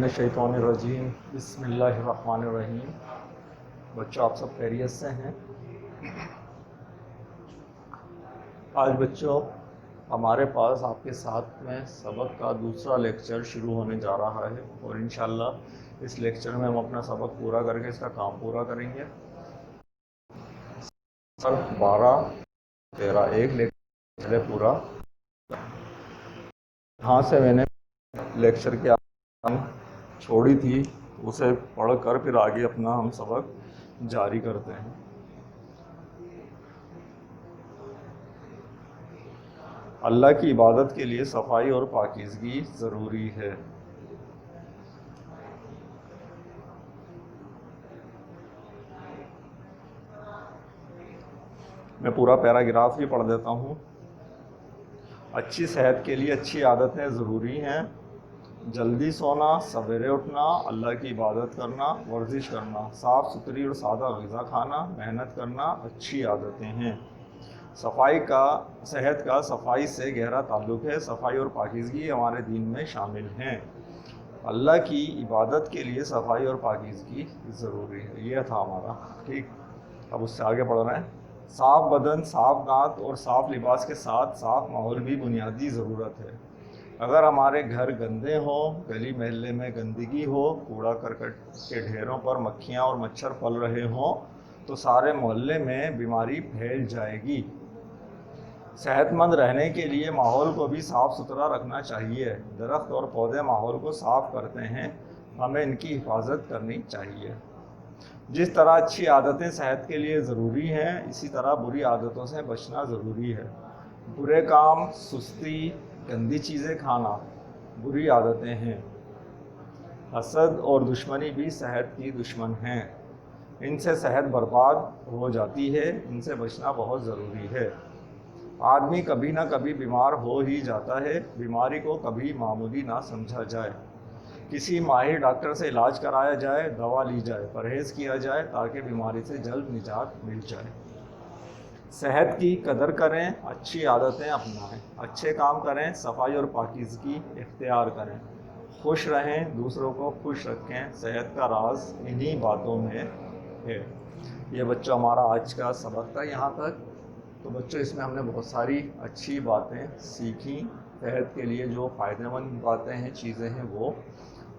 मिनश्शैतानिर्रजीम बिस्मिल्लाहिर्रहमानिर्रहीम। बच्चों, आप सब खैरियत से हैं? आज बच्चों हमारे पास आपके साथ में सबक का दूसरा लेक्चर शुरू होने जा रहा है और इंशाल्लाह इस लेक्चर में हम अपना सबक पूरा करके इसका काम पूरा करेंगे। सर 12-13 एक लेक्चर पूरा यहाँ से मैंने लेक्चर की छोड़ी थी, उसे पढ़कर फिर आगे अपना हम सबक जारी करते हैं। अल्लाह की इबादत के लिए सफाई और पाकीज़गी ज़रूरी है। मैं पूरा पैराग्राफ ही पढ़ देता हूँ। अच्छी सेहत के लिए अच्छी आदतें ज़रूरी हैं। जल्दी सोना, सवेरे उठना, अल्लाह की इबादत करना, वर्जिश करना, साफ़ सुथरी और सादा ग़िज़ा खाना, मेहनत करना अच्छी आदतें हैं। सफाई का सेहत का सफाई से गहरा ताल्लुक़ है। सफाई और पाकीज़गी हमारे दीन में शामिल हैं। अल्लाह की इबादत के लिए सफाई और पाकीज़गी ज़रूरी है। यह था हमारा, ठीक। अब उससे आगे बढ़ रहे हैं। साफ़ बदन, साफ़ दांत और साफ़ लिबास के साथ साफ़ माहौल भी बुनियादी ज़रूरत है। अगर हमारे घर गंदे हों, गली महल्ले में गंदगी हो, कूड़ा करकट के ढेरों पर मक्खियाँ और मच्छर पल रहे हों तो सारे मोहल्ले में बीमारी फैल जाएगी। सेहतमंद रहने के लिए माहौल को भी साफ़ सुथरा रखना चाहिए। दरख्त और पौधे माहौल को साफ़ करते हैं, हमें इनकी हिफाजत करनी चाहिए। जिस तरह अच्छी आदतें सेहत के लिए ज़रूरी हैं, इसी तरह बुरी आदतों से बचना ज़रूरी है। बुरे काम, सुस्ती, गंदी चीज़ें खाना बुरी आदतें हैं। हसद और दुश्मनी भी सेहत की दुश्मन हैं। इनसे सेहत बर्बाद हो जाती है। इनसे बचना बहुत ज़रूरी है। आदमी कभी ना कभी बीमार हो ही जाता है। बीमारी को कभी मामूली ना समझा जाए। किसी माहिर डॉक्टर से इलाज कराया जाए, दवा ली जाए, परहेज़ किया जाए ताकि बीमारी से जल्द निजात मिल जाए। सेहत की कदर करें, अच्छी आदतें अपनाएं, अच्छे काम करें, सफाई और पाकीज़गी इख्तियार करें, खुश रहें, दूसरों को खुश रखें। सेहत का राज इन्हीं बातों में है। ये बच्चों हमारा आज का सबक था यहाँ तक। तो बच्चों इसमें हमने बहुत सारी अच्छी बातें सीखी। सेहत के लिए जो फ़ायदेमंद बातें हैं, चीज़ें हैं वो,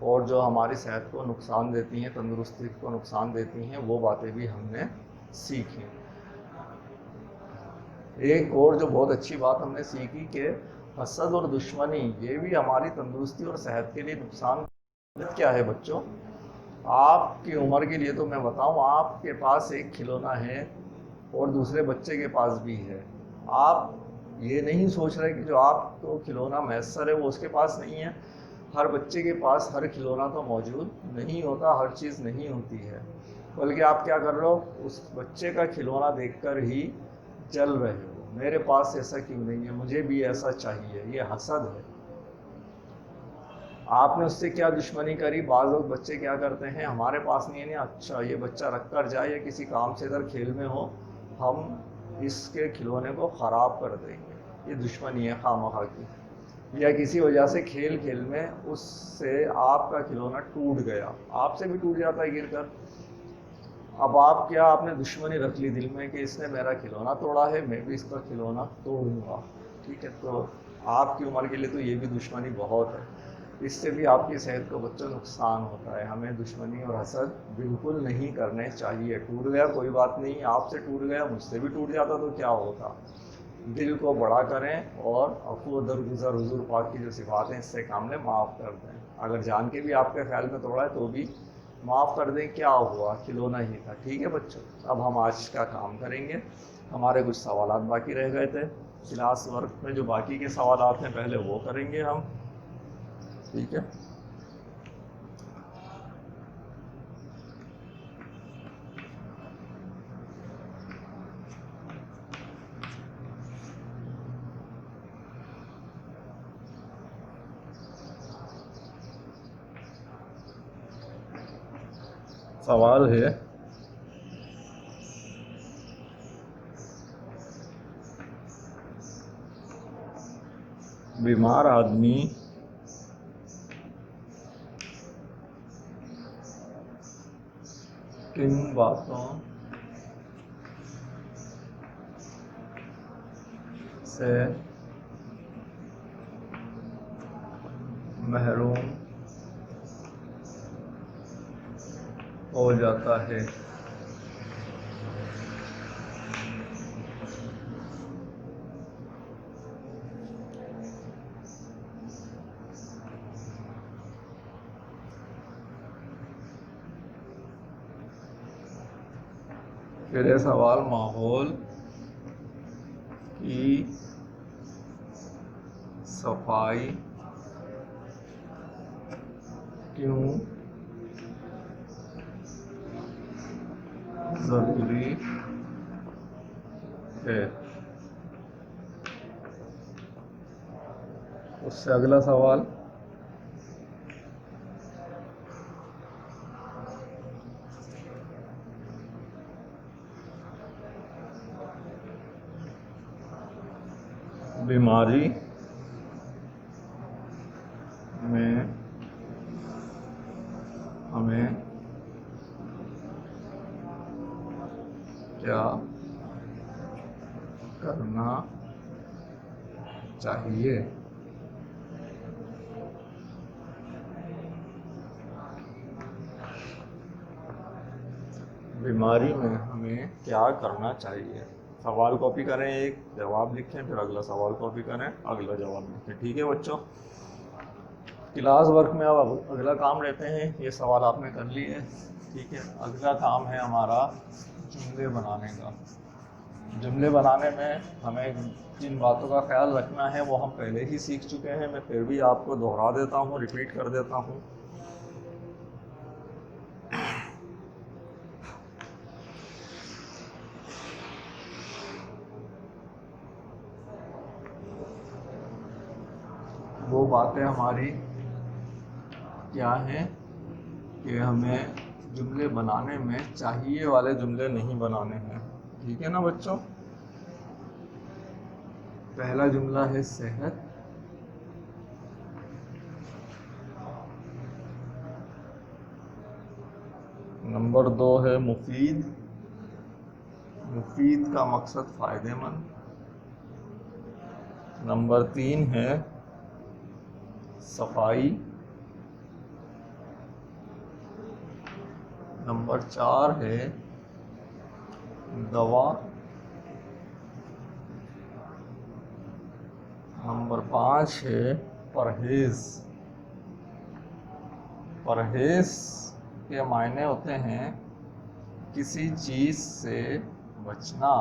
और जो हमारी सेहत को नुकसान देती हैं, तंदुरुस्ती को नुकसान देती हैं, वो बातें भी हमने सीखी। एक और जो बहुत अच्छी बात हमने सीखी कि हसद और दुश्मनी ये भी हमारी तंदुरुस्ती और सेहत के लिए नुकसान क्या है बच्चों। आपकी उम्र के लिए तो मैं बताऊं, आपके पास एक खिलौना है और दूसरे बच्चे के पास भी है। आप ये नहीं सोच रहे कि जो आपको खिलौना मैसर है वो उसके पास नहीं है। हर बच्चे के पास हर खिलौना तो मौजूद नहीं होता, हर चीज़ नहीं होती है। बल्कि आप क्या कर रहे हो, उस बच्चे का खिलौना देखकर ही जल रहे हो, मेरे पास ऐसा क्यों नहीं है, मुझे भी ऐसा चाहिए। ये हसद है। आपने उससे क्या दुश्मनी करी। बाज़ लोग बच्चे क्या करते हैं, हमारे पास नहीं है ना, अच्छा ये बच्चा रख कर जाए या किसी काम से इधर खेल में हो, हम इसके खिलौने को ख़राब कर देंगे। ये दुश्मनी है खामखा की। या किसी वजह से खेल खेल में उससे आपका खिलौना टूट गया, आपसे भी टूट जाता है गिरकर। अब आप क्या, आपने दुश्मनी रख ली दिल में कि इसने मेरा खिलौना तोड़ा है, मैं भी इसका खिलौना तोड़ूंगा। ठीक है, तो आपकी उम्र के लिए तो ये भी दुश्मनी बहुत है। इससे भी आपकी सेहत को बच्चों नुकसान होता है। हमें दुश्मनी और हसद बिल्कुल नहीं करने चाहिए। टूट गया कोई बात नहीं, आपसे टूट गया, मुझसे भी टूट जाता तो क्या होता। दिल को बड़ा करें और अफू दरगुजर हुजूर पाक की जो सिफात हैं इससे काम लें, माफ़ कर दें। अगर जान के भी आपके ख्याल में तोड़ा है तो भी माफ़ कर दें, क्या हुआ, खिलौना ही था। ठीक है बच्चों, अब हम आज का काम करेंगे। हमारे कुछ सवालात बाकी रह गए थे क्लास वर्क में, जो बाकी के सवालात हैं पहले वो करेंगे हम। ठीक है, सवाल है, बीमार आदमी किन बातों से महरूम हो जाता है? फिर ये सवाल, माहौल की सफाई क्यों ज़रूरी है? उससे अगला सवाल, बीमारी में हमें क्या करना चाहिए? बीमारी में हमें क्या करना चाहिए? सवाल कॉपी करें, एक जवाब लिखें, फिर अगला सवाल कॉपी करें, अगला जवाब लिखें। ठीक है बच्चों, क्लास वर्क में अब अगला काम लेते हैं। ये सवाल आपने कर लिए, ठीक है। अगला काम है हमारा जुमले बनाने का। जुमले बनाने में हमें जिन बातों का ख्याल रखना है वो हम पहले ही सीख चुके हैं, मैं फिर भी आपको दोहरा देता हूँ, रिपीट कर देता हूँ। वो बातें हमारी क्या हैं कि हमें जुमले बनाने में चाहिए वाले जुमले नहीं बनाने हैं। ठीक है ना बच्चों? पहला जुमला है सेहत, नंबर 2 है मुफीद, मुफीद का मकसद फ़ायदेमंद। नंबर 3 है सफाई। नंबर 4 है दवा। नंबर 5 है परहेज। परहेज के मायने होते हैं किसी चीज़ से बचना।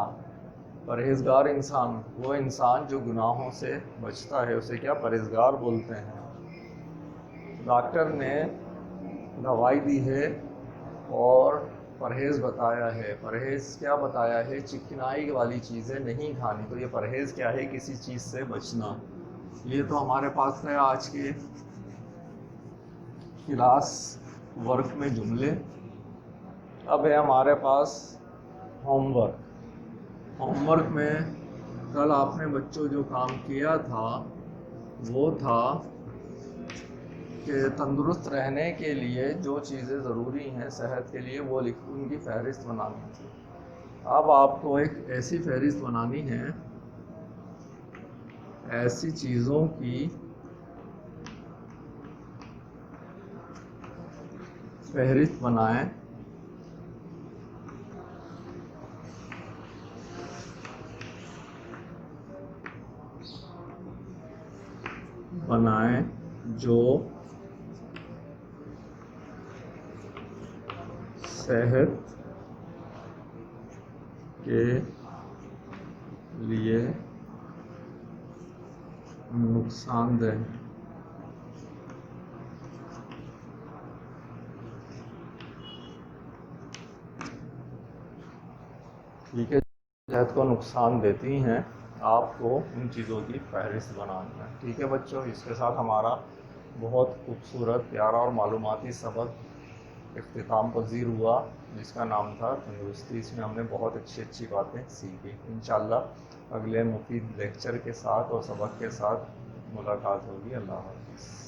परहेजगार इंसान, वो इंसान जो गुनाहों से बचता है, उसे क्या परहेजगार बोलते हैं। डॉक्टर ने दवाई दी है और परहेज़ बताया है। परहेज़ क्या बताया है? चिकनाई वाली चीज़ें नहीं खानी। तो ये परहेज़ क्या है? किसी चीज़ से बचना। ये तो हमारे पास है आज के क्लास वर्क में जुमले। अब है हमारे पास होमवर्क। होमवर्क में कल आपने बच्चों जो काम किया था वो था कि तंदुरुस्त रहने के लिए जो चीज़ें ज़रूरी हैं सेहत के लिए, वो उनकी फ़हरिस्त बनानी थी। अब आपको एक ऐसी फ़हरिस्त बनानी है, ऐसी चीज़ों की फ़हरिस्त बनाएं जो सेहत के लिए नुकसानदेह। ठीक है, सेहत को नुकसान देती हैं, आपको उन चीज़ों की फहरिस्त बनानी है। ठीक है बच्चों, इसके साथ हमारा बहुत खूबसूरत, प्यारा और मालूमाती सबक इख्तिताम पज़ीर हुआ, जिसका नाम था तंदुरुस्ती। इसमें हमने बहुत अच्छी अच्छी बातें सीखी। इंशाअल्लाह अगले मुफीद लेक्चर के साथ और सबक के साथ मुलाकात होगी। अल्लाह हाफ़िज़।